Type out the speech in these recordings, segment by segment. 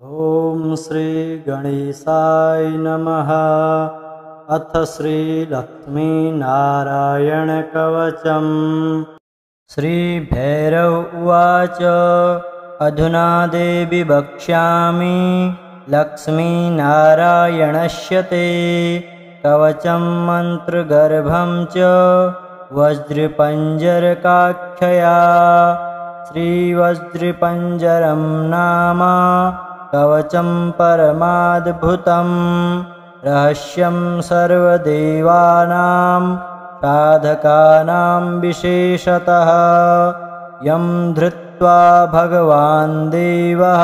ॐ श्री गणेशाय नमः। अथ श्रीलक्ष्मीनारायणकवचम्। श्रीभैरव उवाच। अधुना देवि वक्ष्यामि लक्ष्मीनारायणस्य ते कवचं मन्त्रगर्भं च वज्रपञ्जरकाख्यया। श्रीवज्रपञ्जरं नाम कवचं परमाद्भुतं रहस्यं सर्वदेवानां साधकानां विशेषतः यं धृत्वा भगवान् देवः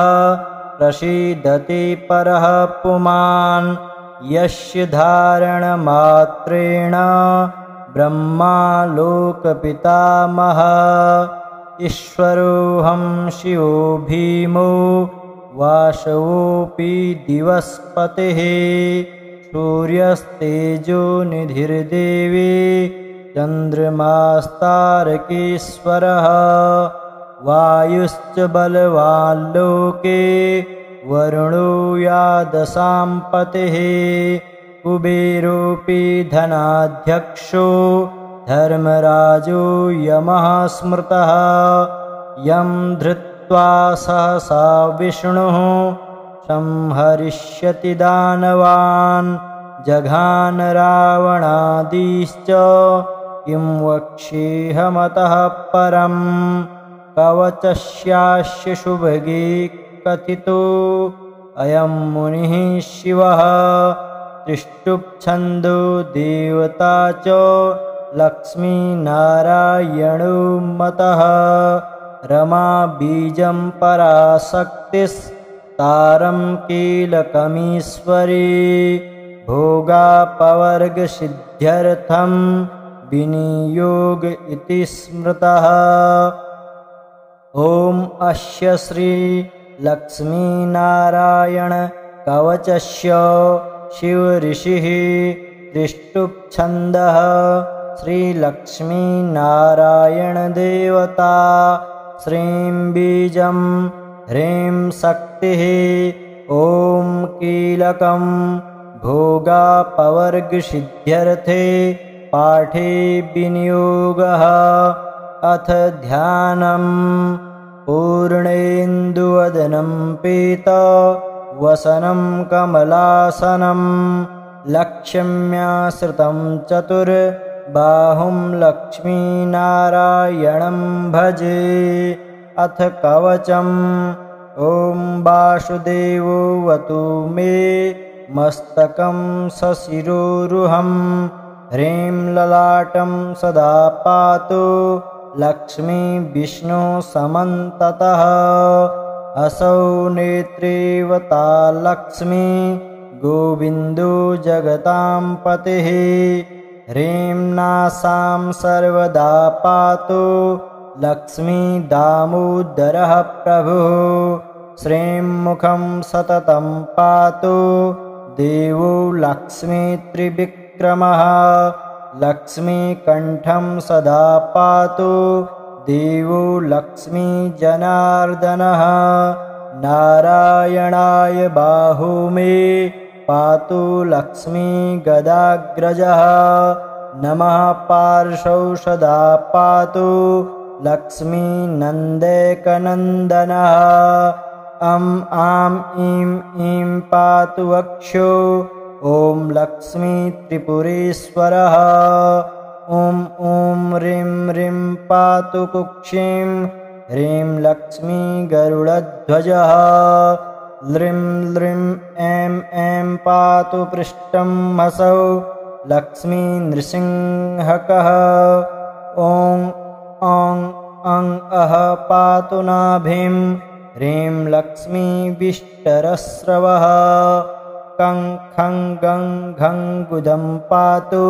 प्रसीदति परः पुमान् यस्य धारणमात्रेण ब्रह्मा लोकपितामहः ईश्वरोऽहं शिवो भीमो वासवोऽपि दिवस्पतिः सूर्यस्तेजो निधिर्देवी चन्द्रमास्तारकेश्वरः वायुश्च बलवान् लोके वरुणो यादशाम्पतिः कुबेरोऽपि धनाध्यक्षो धर्मराजो यमः स्मृतः यं धृत्वा सहसा विष्णुः संहरिष्यति दानवान् जघान रावणादिश्च किं वक्ष्येऽहमतः परं कवचस्यास्य शुभगे कथितो अयं मुनिः शिवः त्रिष्टुप्छन्दो देवता च लक्ष्मीनारायणो मतः रमा बीजं पराशक्तिस्तारं कीलकमीश्वरी भोगापवर्गसिद्ध्यर्थं विनियोग इति स्मृतः। ॐ अस्य श्री लक्ष्मीनारायण कवचस्य शिवऋषिः त्रिष्टुप्छन्दः श्रीलक्ष्मीनारायणदेवता श्रीं बीजं ह्रीं शक्तिः ॐ कीलकं भोगापवर्गसिद्ध्यर्थे पाठे विनियोगः। अथ ध्यानं पूर्णेन्दुवदनं पीतवसनं कमलासनं लक्ष्म्याश्रितं चतुर्बाहुं लक्ष्मीनारायणं भजे। अथ कवचम् ॐ वासुदेवोऽवतु मे मस्तकं सशिरोरुहं ह्रीं ललाटं सदा पातु लक्ष्मी विष्णु समन्ततः असौ नेत्रेवता लक्ष्मी गोविन्दो जगतां पतिः ह्रीं नासां सर्वदा पातु लक्ष्मी दामोदरः प्रभुः श्रीं मुखं सततं पातु देवो लक्ष्मी त्रिविक्रमः लक्ष्मीकण्ठं सदा पातु देवो लक्ष्मी जनार्दनः नारायणाय बाहु मे पातु लक्ष्मी गदाग्रजः नमः पार्श्वौ सदा पातु लक्ष्मी नन्दैकनन्दनः आं ईं ईं पातु वक्षो ॐ लक्ष्मी त्रिपुरेश्वरः ॐ ह्रीं ह्रीं पातु कुक्षिं ह्रीं लक्ष्मी गरुडध्वजः ल्रीं ल्रीं ऐं पातु पृष्ठं हसौ लक्ष्मी नृसिंहकः ॐ अं पातु नाभिं ह्रीं लक्ष्मी विष्टरस्रवः कं खं गं घं गुदं पातु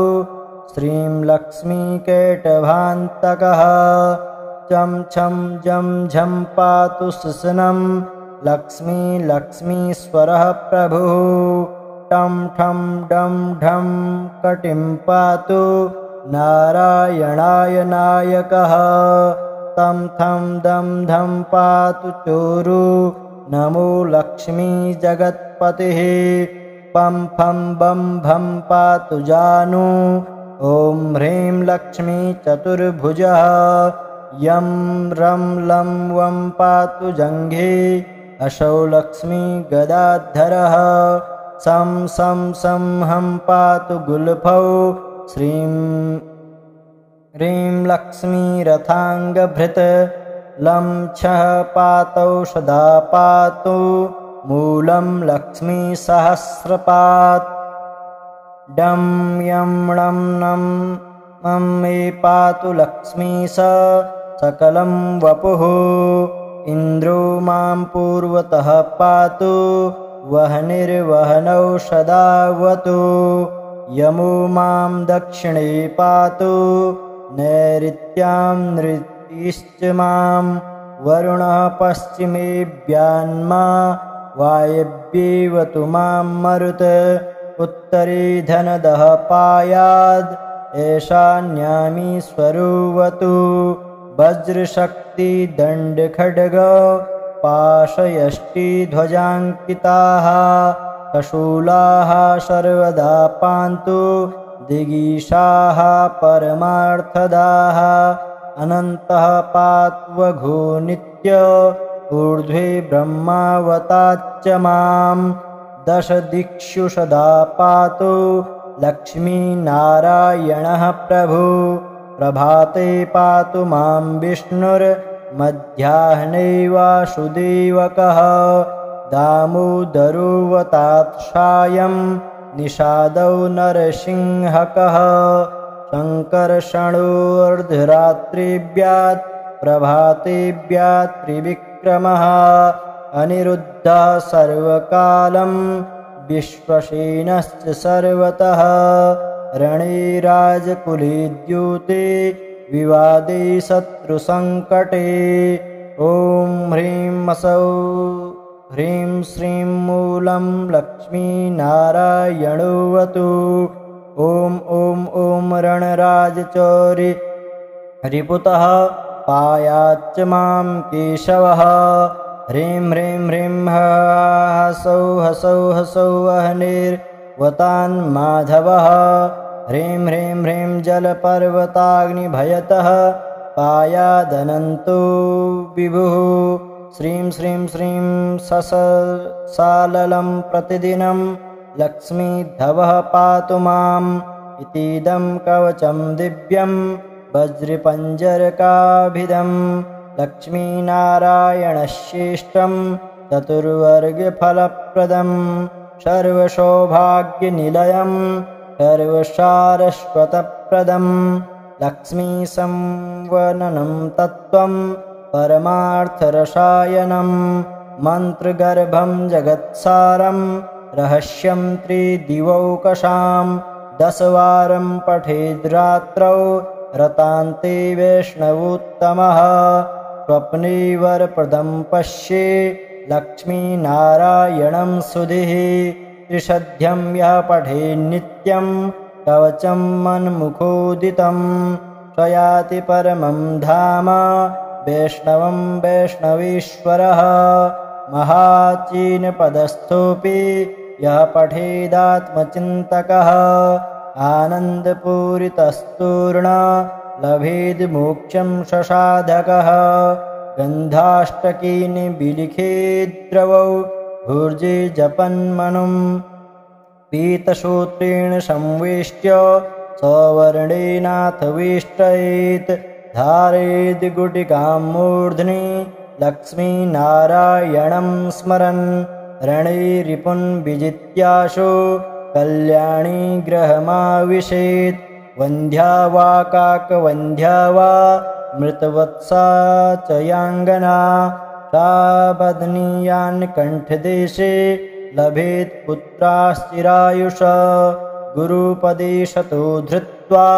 श्रीं लक्ष्मी केटभान्तकः चं छं जं झं पातु सुसनं लक्ष्मी लक्ष्मीश्वरः प्रभुः टं ठं डं ढं कटिं पातु नारायणाय नायकः तं थं दं धं पातु चोरु नमो लक्ष्मी जगत्पतिः पं फं बं भं पातु जानू ॐ ह्रीं लक्ष्मी चतुर्भुजः यं रं लं वं पातु जङ्घे असौ लक्ष्मी गदाधरः सं सं सं हं पातु गुल्फौ श्रीं ह्रीं लक्ष्मी रथाङ्गभृत् लं छः पातौ सदा पातु मूलं लक्ष्मी सहस्रपात् डं यं णं नं मं मे पातु लक्ष्मी सकलं वपुः इन्द्रो मां पूर्वतः पातु वह्निर्वह्नौ सदावतु यमो मां दक्षिणे पातु नैऋत्यां नृतिश्च मां वरुणः पश्चिमेऽभ्यान्मा वायव्येवतु मां मरुत् उत्तरे धनदः पायाद् ऐशान्यामी स्वरुवतु वज्रशक्तिदण्डखड्ग पाशयष्टिध्वजाङ्किताः कशूलाः सर्वदा पान्तु दिगीषाः परमार्थदाः अनन्तः पात्वघो नित्य ऊर्ध्वे ब्रह्मावताच्च मां दशदिक्षु सदा पातु लक्ष्मीनारायणः प्रभु प्रभाते पातु मां विष्णुर्मध्याह्ने वासुदेवकः दामोदरोऽवतात्सायं निषादौ नरसिंहकः शङ्कर्षणोऽर्धरात्रिभ्यात् प्रभातेभ्यात् त्रिविक्रमः अनिरुद्धः सर्वकालं विश्वसेनश्च सर्वतः रणे राजकुले द्यूते विवादे शत्रुसङ्कटे ॐ ह्रीं असौ ह्रीं श्रीं मूलं लक्ष्मीनारायणोऽवतु ॐ ॐ ॐ रणराजचौरि रिपुतः पायाच्च मां केशवः ह्रीं ह्रीं ह्रीं हसौ हसौ हसौ वह्निर्वतान्माधवः ह्रीं ह्रीं ह्रीं जलपर्वताग्निभयतः पायादनन्तो विभुः श्रीं श्रीं श्रीं साललं प्रतिदिनं लक्ष्मीधवः पातु माम् इतीदं कवचं दिव्यं वज्रपञ्जरकाभिदं लक्ष्मीनारायणश्रेष्ठं चतुर्वर्गफलप्रदं सर्वसौभाग्यनिलयं सर्वसारस्वतप्रदं लक्ष्मीसंवननं तत्त्वं परमार्थरसायनं मन्त्रगर्भं जगत्सारं रहस्यं त्रिदिवौकशां 10 वारं पठेद्रात्रौ रतान्ते वैष्णवोत्तमः स्वप्ने वरप्रदं पश्ये लक्ष्मीनारायणं सुधिः त्रिशध्यं यः पठेन्नित्यं कवचं मन्मुखोदितं स्वयाति परमं धाम वैष्णवं वैष्णवेश्वरः महाचीनपदस्थोऽपि यः पठेदात्मचिन्तकः आनन्दपूरितस्तूर्ण लभेद्मोक्षं ससाधकः गन्धाष्टकीन् विलिखेद्रवौ भुर्जे जपन्मनुं पीतसूत्रेण संवेष्ट्य सवर्णेनाथ वेष्टयेत् धारयेद् गुटिकां मूर्ध्नि लक्ष्मीनारायणं स्मरन् रणे रिपुन् विजित्याशु कल्याणी गृहमाविशेत् वन्ध्या वा काकवन्ध्या वा मृतवत्सा च याङ्गना सा बध्नीयान् कण्ठदेशे लभेत् पुत्राश्चिरायुष गुरुपदेशतो धृत्वा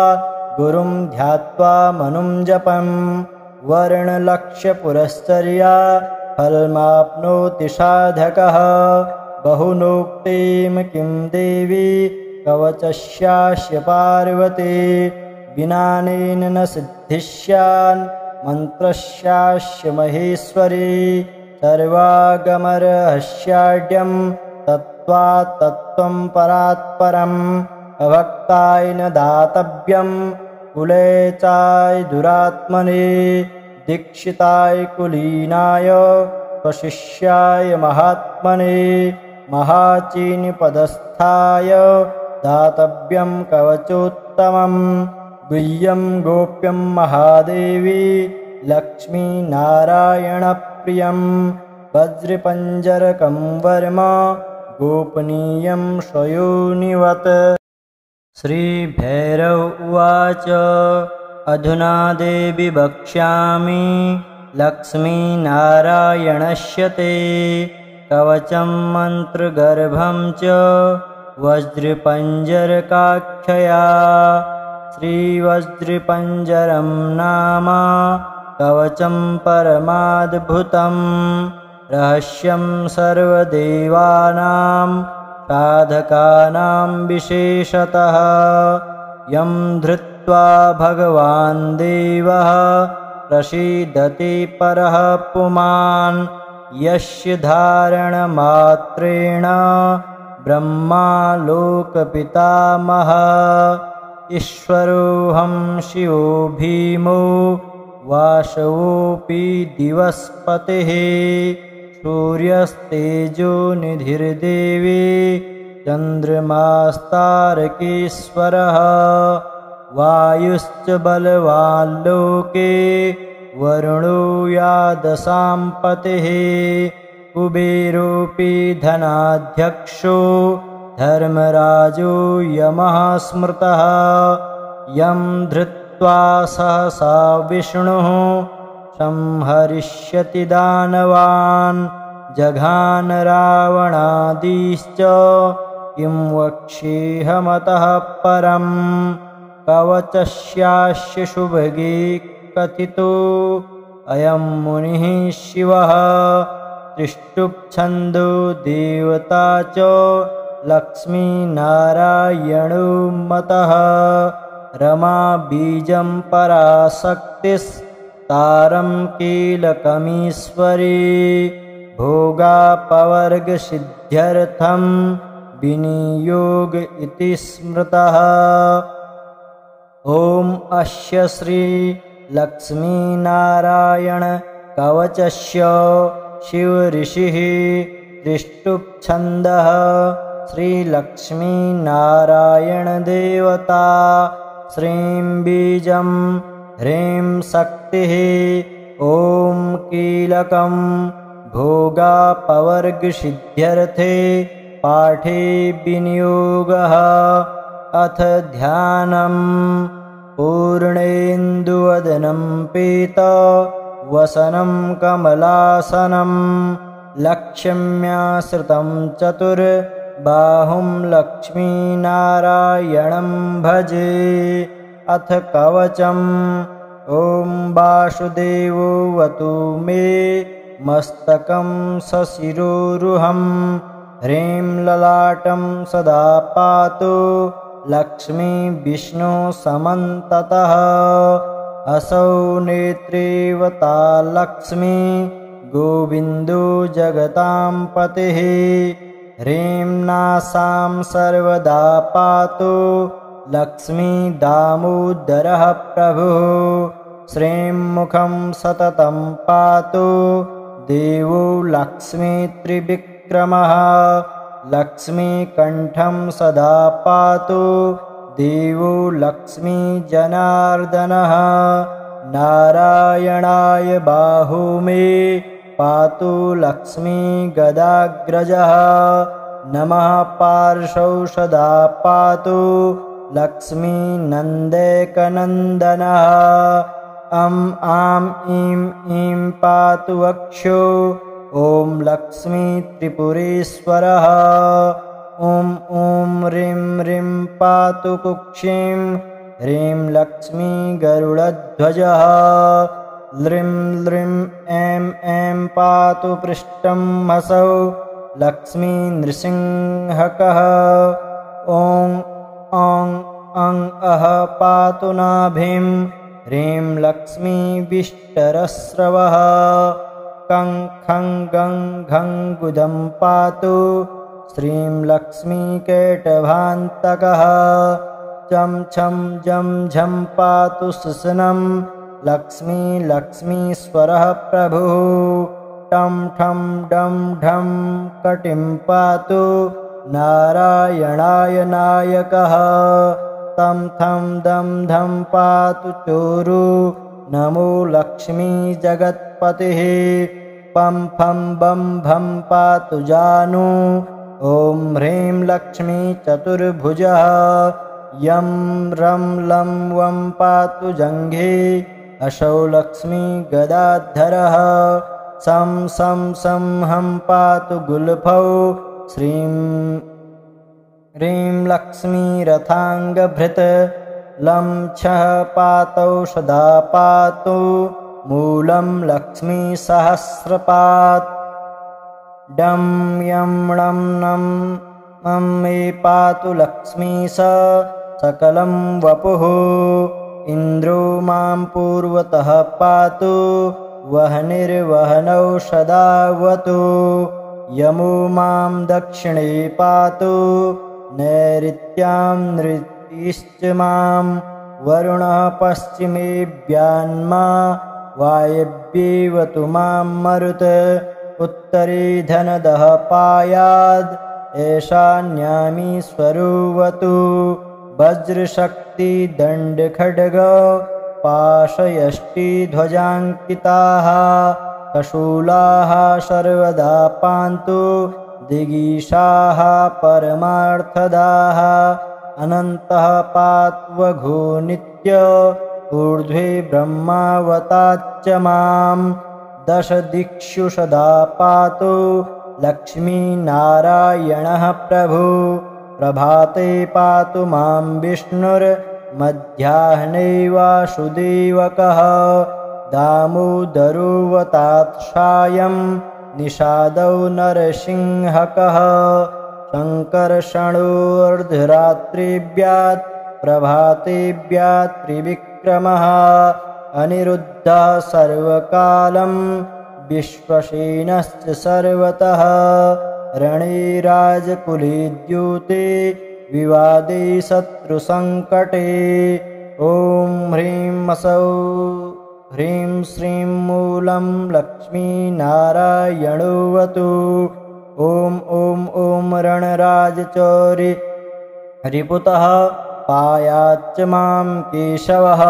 गुरुं ध्यात्वा मनुं जपं वर्णलक्ष्यपुरश्चर्या फलमाप्नोति साधकः बहुनोक्तिं किं देवी कवचस्यास्य पार्वती विनानेन न सिद्धिस्यान् मन्त्रस्यास्य महेश्वरी सर्वागमरहस्याढ्यं तत्त्वात् तत्त्वं परात्परम् अभक्ताय न दातव्यं कुले चाय दुरात्मने दीक्षिताय कुलीनाय स्वशिष्याय महात्मने महाचीनपदस्थाय दातव्यं कवचोत्तमं गुह्यं गोप्यं महादेवी लक्ष्मीनारायणप्रियं वज्रपञ्जरकं वर्म गोपनीयं स्वयोनिवत्। श्रीभैरव उवाच अधुना देवि वक्ष्यामि लक्ष्मीनारायणस्य ते कवचं मन्त्रगर्भं च वज्रपञ्जरकाख्यया। श्रीवज्रपञ्जरं नाम कवचं परमाद्भुतं रहस्यं सर्वदेवानां साधकानां विशेषतः यं धृत्वा भगवान् देवः प्रसीदति परः पुमान् यस्य धारणमात्रेण ब्रह्मा लोकपितामहः ईश्वरोऽहं शिवो भीमो वासवोऽपि दिवस्पतिः सूर्यस्तेजो निधिर्देवी चन्द्रमास्तारकेश्वरः वायुश्च बलवान् लोके वरुणो यादशाम्पतिः कुबेरोऽपि धनाध्यक्षो धर्मराजो यमः स्मृतः यं धृत्वा सहसा विष्णुः संहरिष्यति दानवान् जघान रावणादिश्च किं वक्ष्येऽहमतः परं कवचस्यास्य सुभगे कथितो अयं मुनिः शिवः त्रिष्टुप्छन्दो देवता च लक्ष्मीनारायणो मतः रमा बीजं पराशक्तिस्तारं कीलकमीश्वरी भोगापवर्गसिद्ध्यर्थं विनियोग इति स्मृतः। ॐ अस्य श्री लक्ष्मीनारायण कवचस्य शिवऋषिः त्रिष्टुप्छन्दः श्रीलक्ष्मीनारायणदेवता श्रीं बीजं ह्रीं शक्तिः ॐ कीलकं भोगापवर्गसिद्ध्यर्थे पाठे विनियोगः अथ ध्यानं पूर्णेन्दुवदनं पीतवसनं कमलासनं लक्ष्म्याश्रितं चतुर्बाहुं लक्ष्मीनारायणं भजे। अथ कवचम् ॐ वासुदेवोऽवतु मे मस्तकं सशिरोरुहं ह्रीं ललाटं सदा पातु लक्ष्मी विष्णु समन्ततः असौ नेत्रेवता लक्ष्मी गोविन्दो जगतां पतिः ह्रीं नासां सर्वदा पातु लक्ष्मी दामोदरः प्रभुः श्रीं मुखं सततं पातु देवो लक्ष्मी त्रिविक्रमः लक्ष्मीकण्ठं सदा पातु देवो लक्ष्मी जनार्दनः नारायणाय बाहु मे पातु लक्ष्मी गदाग्रजः नमः पार्श्वौ सदा पातु लक्ष्मी नन्देकनन्दनः आं ईं पातु वक्षो ॐ लक्ष्मी त्रिपुरेश्वरः ॐ ह्रीं ह्रीं पातु कुक्षिं ह्रीं लक्ष्मी गरुडध्वजः लृं लृं ऐं पातु पृष्ठं हसौ लक्ष्मी नृसिंहकः ॐ अं अः पातु नाभिं ह्रीं लक्ष्मी विष्टरस्रवः कं खं गं घं गुदं पातु श्रीं लक्ष्मीकेटभान्तकः चं छं जं झं पातु सुसनं लक्ष्मी लक्ष्मीश्वरः प्रभुः टं ठं डं ढं कटिं पातु नारायणाय नायकः तं थं दं धं पातु चोरु नमो लक्ष्मी जगत्पतिः पं फं बं भं पातु जानु ॐ ह्रीं लक्ष्मी चतुर्भुजः यं रं लं वं पातु जङ्घे असौ लक्ष्मी गदाधरः सं सं सं हं पातु गुल्फौ श्रीं ह्रीं लक्ष्मी रथाङ्गभृत् लं छः पातौ सदा पातु मूलं लक्ष्मी सहस्रपात् डं यं णं नं मं मे पातु लक्ष्मी सकलं वपुः इन्द्रो मां पूर्वतः पातु वह्निर्वह्नौ सदावतु यमो मां दक्षिणे पातु नैऋत्यां नृतिश्च मां वरुणः पश्चिमेऽभ्यान्मा वायव्येवतु मां मरुत् उत्तरे धनदः पायाद् ईशान्यामीश्वरोऽवतु वज्रशक्तिदण्डखड्ग पाशयष्टिध्वजाङ्किताः कशूलाः सर्वदा पान्तु दिगीषाः परमार्थदाः अनन्तः पात्वघो नित्य ऊर्ध्वे ब्रह्मावताच्च मां दश दिक्षु सदा पातु लक्ष्मीनारायणः प्रभु प्रभाते पातु मां विष्णुर्मध्याह्ने वासुदेवकः दामोदरोऽवतात्सायं निषादौ नरसिंहकः शङ्कर्षणोऽर्धरात्रिव्यात् प्रभातेव्यात् त्रिविक्रमः अनिरुद्धः सर्वकालं विश्वसेनश्च सर्वतः रणे राजकुले द्यूते विवादे शत्रुसङ्कटे ॐ ह्रीं असौ ह्रीं श्रीं मूलं लक्ष्मीनारायणोऽवतु ॐ ॐ ॐ रणराजचौरि रिपुतः पायाच्च मां केशवः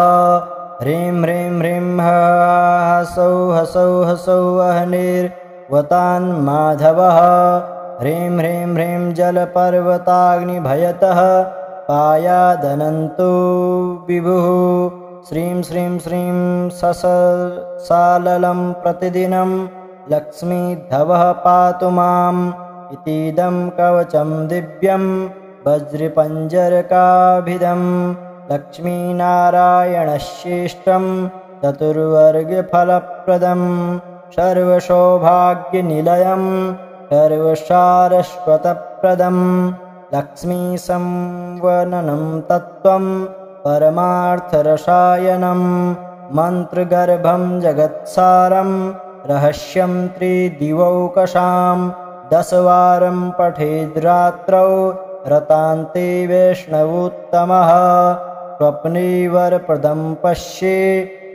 ह्रीं ह्रीं ह्रीं हसौ हसौ हसौ वह्निर्वतान्माधवः ह्रीं ह्रीं ह्रीं जलपर्वताग्निभयतः पायादनन्तो विभुः श्रीं श्रीं श्रीं साललं प्रतिदिनं लक्ष्मीधवः पातु माम् इतीदं कवचं दिव्यं वज्रपञ्जरकाभिधं लक्ष्मीनारायणश्रेष्ठं चतुर्वर्गफलप्रदं सर्वसौभाग्यनिलयं सर्वसारस्वतप्रदं लक्ष्मीसंवननं तत्त्वं परमार्थरसायनं मन्त्रगर्भं जगत्सारं रहस्यं त्रिदिवौकशां 10 वारं पठेद्रात्रौ रतान्ते वैष्णवोत्तमः स्वप्ने वरप्रदं पश्ये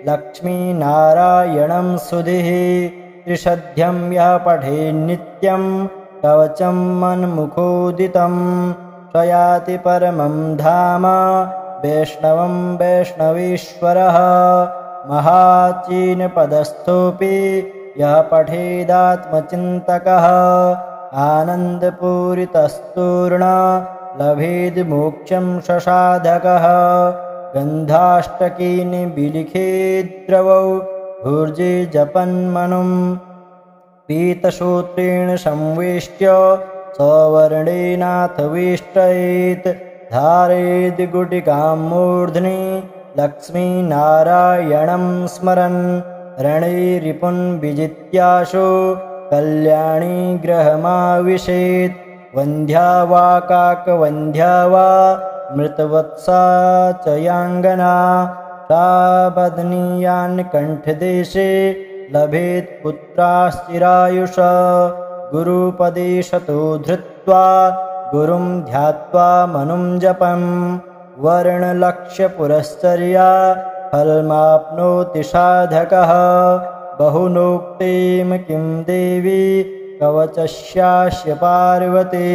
लक्ष्मीनारायणं सुधिः त्रिशध्यं यः पठेन्नित्यं कवचं मन्मुखोदितं स्वयाति परमं धाम वैष्णवं वैष्णवेश्वरः महाचीनपदस्थोऽपि यः पठेदात्मचिन्तकः आनन्दपूरितस्तूर्ण लभेद्मोक्षं ससाधकः गन्धाष्टकीन् विलिखेद्रवौ भुर्जे जपन्मनुं पीतसूत्रेण संवेष्ट्य सवर्णेनाथ वेष्टयेत् धारयेद् गुटिकां मूर्ध्नि लक्ष्मीनारायणं स्मरन् रणे रिपुन् विजित्याशु कल्याणी गृहमाविशेत् वन्ध्या वा काकवन्ध्या वा मृतवत्सा च याङ्गना सा बध्नीयान् कण्ठदेशे लभेत् पुत्राश्चिरायुष गुरुपदेशतो धृत्वा गुरुं ध्यात्वा मनुं जपम् वर्णलक्ष्यपुरश्चर्या फलमाप्नोति साधकः बहुनोक्तिं किं देवी कवचस्यास्य पार्वती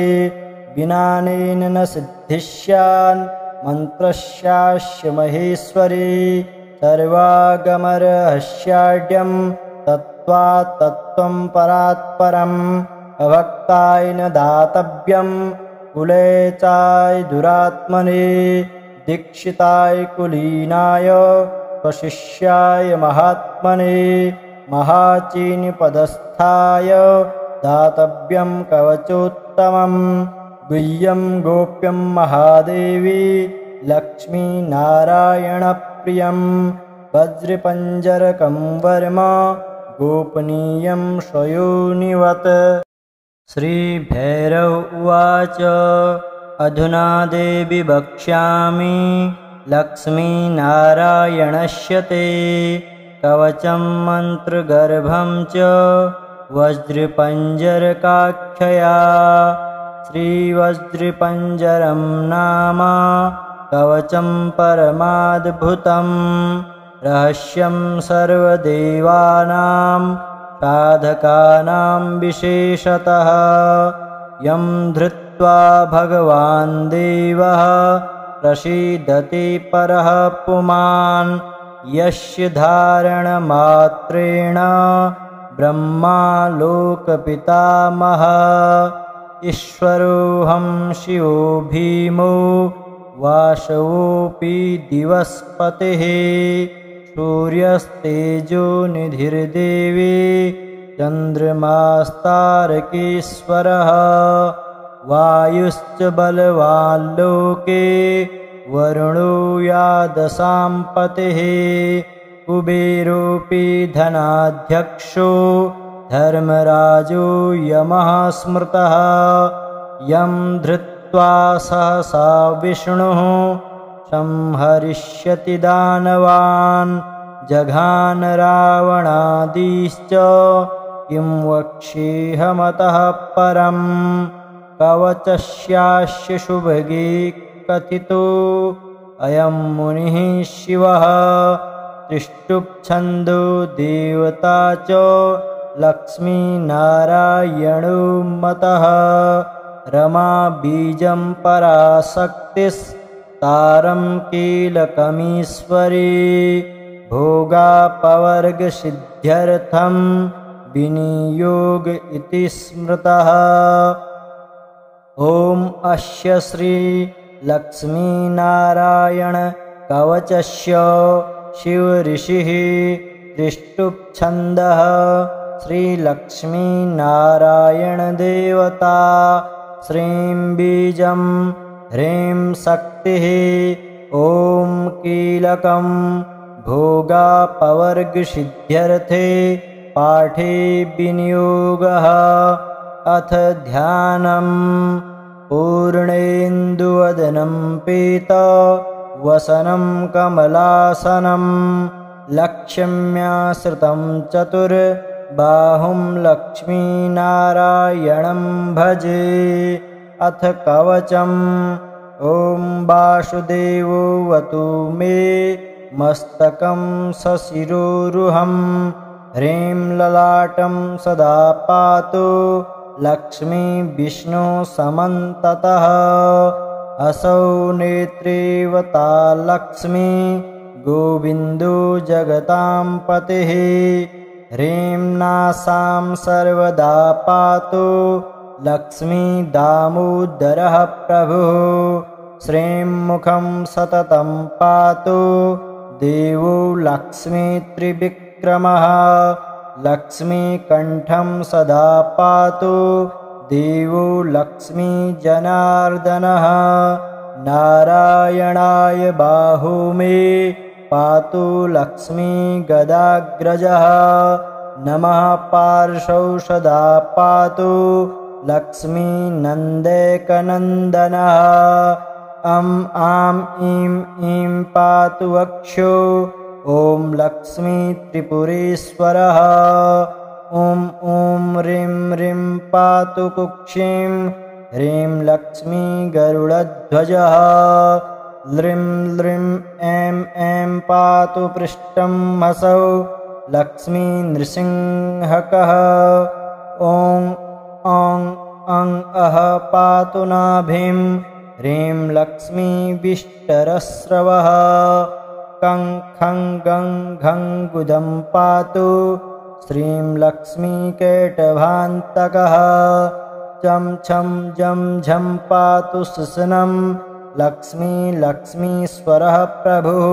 विनानेन न सिद्धिस्यान् मन्त्रस्यास्य महेश्वरी सर्वागमरहस्याढ्यं तत्त्वात् तत्त्वं परात्परम् अभक्ताय न दातव्यं कुले चाय दुरात्मने दीक्षिताय कुलीनाय स्वशिष्याय महात्मने महाचीनपदस्थाय दातव्यं कवचोत्तमं गुह्यं गोप्यं महादेवी लक्ष्मीनारायणप्रियं वज्रपञ्जरकं वर्म गोपनीयं स्वयोनिवत्। श्रीभैरव उवाच अधुना देवि वक्ष्यामि लक्ष्मीनारायणस्य ते कवचं मन्त्रगर्भं च वज्रपञ्जरकाख्यया श्रीवज्रपञ्जरं नाम कवचं परमाद्भुतं रहस्यं सर्वदेवानां साधकानां विशेषतः यं धृत्वा भगवान् देवः प्रसीदति परः पुमान् यस्य धारणमात्रेण ब्रह्मा लोकपितामहः ईश्वरोऽहं शिवो भीमो वासवोऽपि दिवस्पतिः सूर्यस्तेजो निधिर्देवी चन्द्रमास्तारकेश्वरः वायुश्च बलवान् लोके वरुणो यादसाम्पतिः कुबेरोऽपि धनाध्यक्षो धर्मराजो यमः स्मृतः यं धृत्वा सहसा विष्णुः संहरिष्यति दानवान् जघान रावणादिश्च किं वक्ष्येऽहमतः परं कवचस्यास्य शुभगे कथितो अयं मुनिः शिवः तिष्ठुप्छन्दो देवता च लक्ष्मीनारायणो मतः रमा बीजं पराशक्तिस्तारं कीलकमीश्वरी भोगापवर्गसिद्ध्यर्थं विनियोग इति स्मृतः। ॐ अस्य श्री लक्ष्मीनारायण कवचस्य शिवऋषिः त्रिष्टुप्छन्दः श्रीलक्ष्मीनारायणदेवता श्रीं बीजं ह्रीं शक्तिः ॐ कीलकं भोगापवर्गसिद्ध्यर्थे पाठे विनियोगः अथ ध्यानं पूर्णेन्दुवदनं पीतवसनं कमलासनं लक्ष्म्याश्रितं चतुर्बाहुं लक्ष्मीनारायणं भजे। अथ कवचम् ॐ वासुदेवोऽवतु मे मस्तकं सशिरोरुहं ह्रीं ललाटं सदा पातु लक्ष्मी विष्णु समन्ततः असौ नेत्रेवता लक्ष्मी गोविन्दो जगतां पतिः ह्रीं नासां सर्वदा पातु लक्ष्मी दामोदरः प्रभुः श्रीं मुखं सततं पातु देवो लक्ष्मी त्रिविक्रमः लक्ष्मीकण्ठं सदा पातु देवो लक्ष्मी जनार्दनः नारायणाय बाहु मे पातु लक्ष्मी गदाग्रजः नमः पार्श्वौ सदा पातु लक्ष्मी नन्देकनन्दनः अं आं ईं पातु वक्षो ॐ लक्ष्मी त्रिपुरेश्वरः ॐ ह्रीं ह्रीं पातु कुक्षिं ह्रीं लक्ष्मी गरुडध्वजः ल्रीं ल्रीं ऐं पातु पृष्ठं हसौ लक्ष्मी नृसिंहकः ॐ अं अः पातु नाभिं ह्रीं लक्ष्मी विष्टरस्रवः कं खं गं घं गुदं पातु श्रीं लक्ष्मी केटभान्तकः चं छं जं झं पातु सुसनं लक्ष्मी लक्ष्मीश्वरः प्रभुः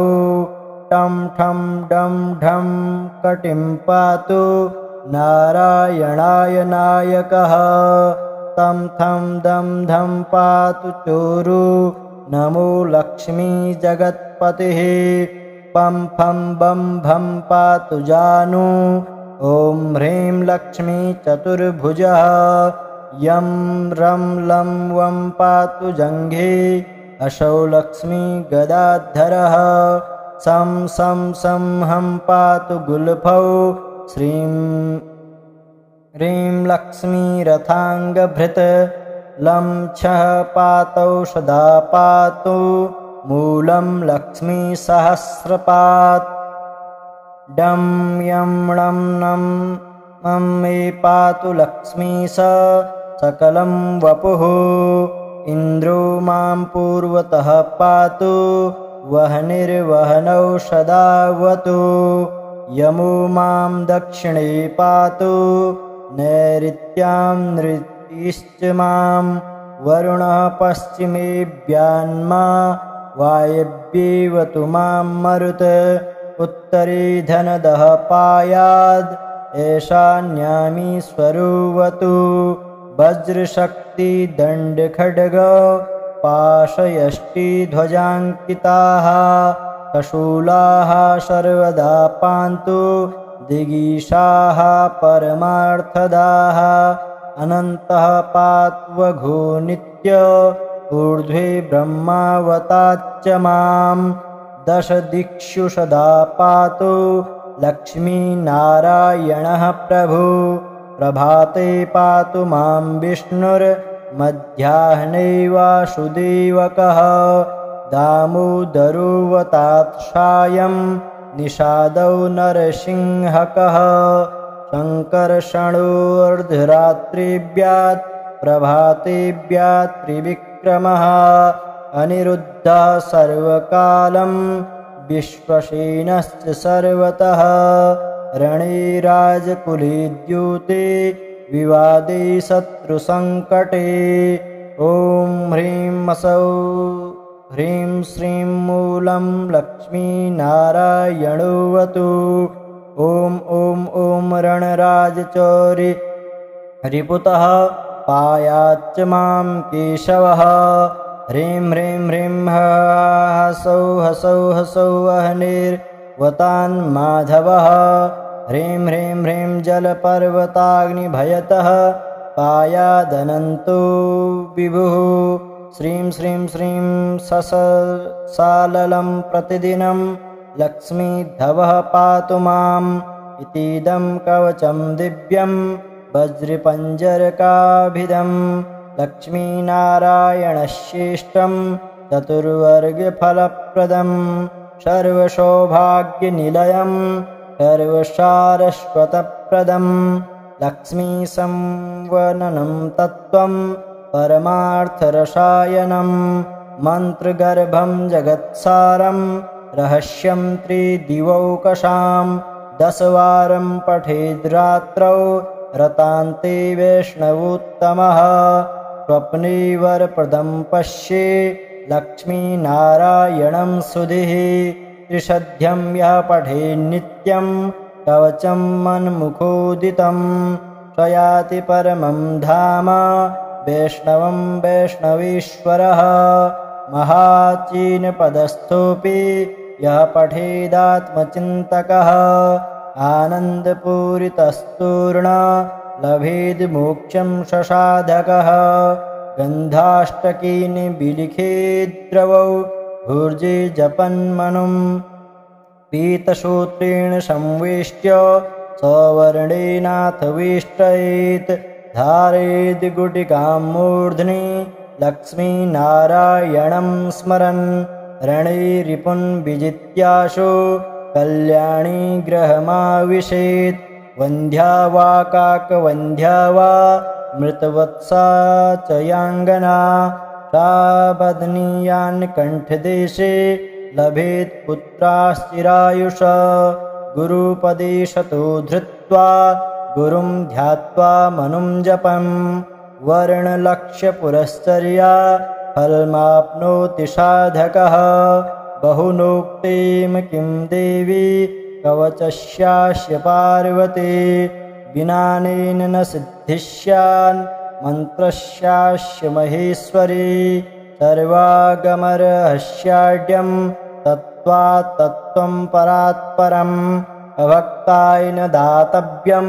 टं ठं डं ढं कटिं पातु नारायणाय नायकः तं थं दं धं पातु चोरु नमो लक्ष्मी जगत्पतिः पं फं बं भं पातु जानु ॐ ह्रीं लक्ष्मी चतुर्भुजः यं रं लं वं पातु जङ्घे अशौ लक्ष्मी गदाधरः सं सं सं हं पातु गुल्फौ श्रीं ह्रीं लक्ष्मी रथाङ्गभृत् लं छः पातौ सदा पातु मूलं लक्ष्मी सहस्रपात् डं यं णं नं मं मे पातु लक्ष्मी सकलं वपुः इन्द्रो मां पूर्वतः पातु वह्निर्वह्नौ सदावतु यमो मां दक्षिणे पातु नैऋत्यां नृतिश्च मां वरुणः पश्चिमेऽभ्यान्मा वायव्येवतु मां मरुत् उत्तरे धनदः पायाद् ऐशान्यामी स्वरुवतु वज्रशक्तिदण्डखड्ग पाशयष्टिध्वजाङ्किताः कशूलाः सर्वदा पान्तु दिगीषाः परमार्थदाः अनन्तः पात्वघो नित्य ऊर्ध्वे ब्रह्मावताच्च मां दशदिक्षु सदा पातु लक्ष्मीनारायणः प्रभु प्रभाते पातु मां विष्णुर्मध्याह्ने वासुदेवकः दामोदरोऽवतात्सायं निषादौ नरसिंहकः शङ्कर्षणोऽर्धरात्रिभ्यात् प्रभातेभ्यात् त्रिविक्रमः अनिरुद्धः सर्वकालं विश्वसेनश्च सर्वतः रणे राजकुले द्यूते विवादे शत्रुसङ्कटे ॐ ह्रीं असौ ह्रीं श्रीं मूलं लक्ष्मीनारायणोऽवतु ॐ रणराजचौरि रिपुतः पायाच्च मां केशवः ह्रीं ह्रीं हसौ हसौ हसौ वह्निर्वतान्माधवः ह्रीं ह्रीं जलपर्वताग्निभयतः पायादनन्तो विभुः श्रीं श्रीं श्रीं साललं प्रतिदिनं लक्ष्मीधवः पातु माम् इतीदं कवचं दिव्यं वज्रपञ्जरकाभिधं लक्ष्मीनारायणश्रेष्ठं चतुर्वर्गफलप्रदं सर्वसौभाग्यनिलयं सर्वसारस्वतप्रदं लक्ष्मीसंवननं तत्त्वं परमार्थरसायनं मन्त्रगर्भं जगत्सारं रहस्यं त्रिदिवौकशां 10 वारं पठेद्रात्रौ रतान्ते वैष्णवोत्तमः स्वप्ने वरप्रदं पश्ये लक्ष्मीनारायणं सुधिः त्रिशध्यं यः पठेन्नित्यं कवचं मन्मुखोदितं स्वयाति परमं धाम वैष्णवं वैष्णवेश्वरः महाचीनपदस्थोऽपि यः पठेदात्मचिन्तकः आनन्दपूरितस्तूर्ण लभेद्मोक्षं ससाधकः गन्धाष्टकीनि विलिखे द्रवौ भूर्जे जपन्मनुं पीतसूत्रेण संवेष्ट्य सवर्णेनाथ वेष्टयेत् धारयेद् गुटिकां मूर्ध्नि लक्ष्मीनारायणं स्मरन् रणे रिपुन् विजित्याशु कल्याणी गृहमाविशेत् वन्ध्या वा काकवन्ध्या वा मृतवत्सा च याङ्गना सा बध्नीयान् कण्ठदेशे लभेत् पुत्राश्चिरायुष गुरुपदेशतो धृत्वा गुरुं ध्यात्वा मनुं जपम् वर्णलक्ष्यपुरश्चर्या फलमाप्नोति साधकः बहुनोक्तिं किं देवी कवचस्यास्य पार्वती विनानेन न सिद्धिस्यान् मन्त्रस्यास्य महेश्वरी सर्वागमरहस्याढ्यं तत्त्वात् तत्त्वं परात्परम् अभक्ताय न दातव्यं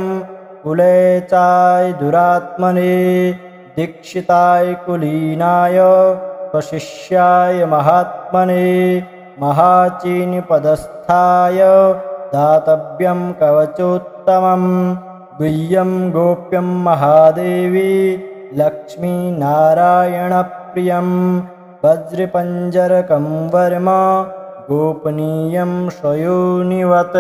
कुले चाय दुरात्मने दीक्षिताय कुलीनाय स्वशिष्याय महात्मने महाचीनपदस्थाय दातव्यं कवचोत्तमं गुह्यं गोप्यं महादेवी लक्ष्मीनारायणप्रियं वज्रपञ्जरकं वर्म गोपनीयं स्वयोनिवत्।